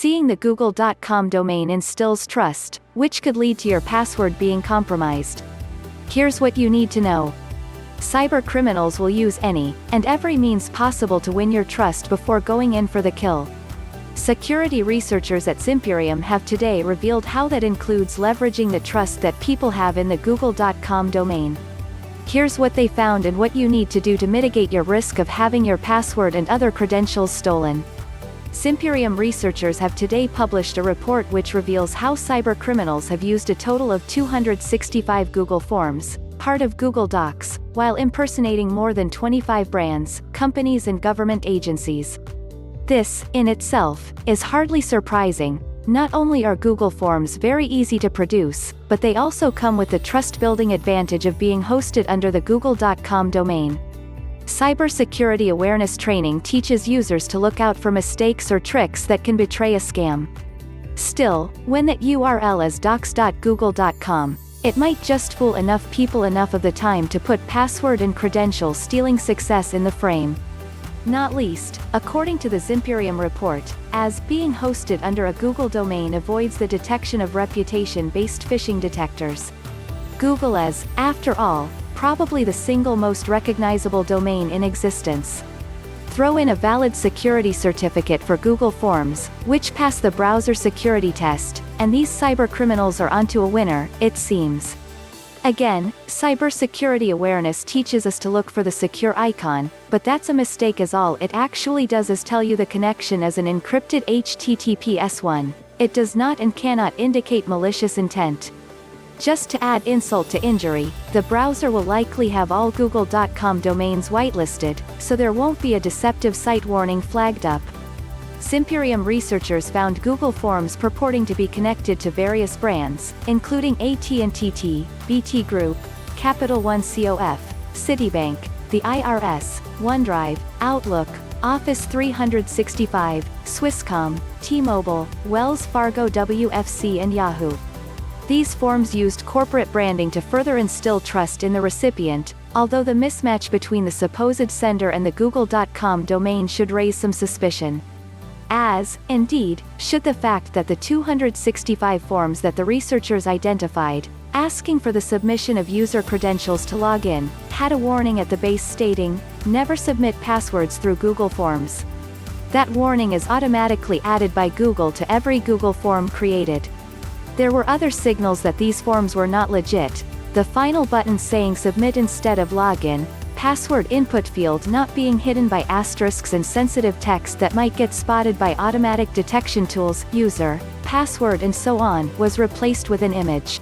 Seeing the google.com domain instills trust, which could lead to your password being compromised. Here's what you need to know. Cybercriminals will use any and every means possible to win your trust before going in for the kill. Security researchers at Zimperium have today revealed how that includes leveraging the trust that people have in the google.com domain. Here's what they found and what you need to do to mitigate your risk of having your password and other credentials stolen. Zimperium researchers have today published a report which reveals how cybercriminals have used a total of 265 Google Forms, part of Google Docs, while impersonating more than 25 brands, companies and government agencies. This, in itself, is hardly surprising. Not only are Google Forms very easy to produce, but they also come with the trust-building advantage of being hosted under the google.com domain. Cybersecurity awareness training teaches users to look out for mistakes or tricks that can betray a scam. Still, when that URL is docs.google.com, it might just fool enough people enough of the time to put password and credential-stealing success in the frame. Not least, according to the Zimperium report, as being hosted under a Google domain avoids the detection of reputation-based phishing detectors. Google is, after all, probably the single most recognizable domain in existence. Throw in a valid security certificate for Google Forms, which pass the browser security test, and these cybercriminals are onto a winner, it seems. Again, cybersecurity awareness teaches us to look for the secure icon, but that's a mistake as all it actually does is tell you the connection is an encrypted HTTPS1. It does not and cannot indicate malicious intent. Just to add insult to injury, the browser will likely have all google.com domains whitelisted, so there won't be a deceptive site warning flagged up. Zimperium researchers found Google Forms purporting to be connected to various brands, including AT&T T, BT Group, Capital One COF, Citibank, the IRS, OneDrive, Outlook, Office 365, Swisscom, T-Mobile, Wells Fargo WFC and Yahoo. These forms used corporate branding to further instill trust in the recipient, although the mismatch between the supposed sender and the google.com domain should raise some suspicion. As, indeed, should the fact that the 265 forms that the researchers identified, asking for the submission of user credentials to log in, had a warning at the base stating, "Never submit passwords through Google Forms." That warning is automatically added by Google to every Google form created. There were other signals that these forms were not legit, the final button saying submit instead of login, password input field not being hidden by asterisks and sensitive text that might get spotted by automatic detection tools, user, password and so on, was replaced with an image.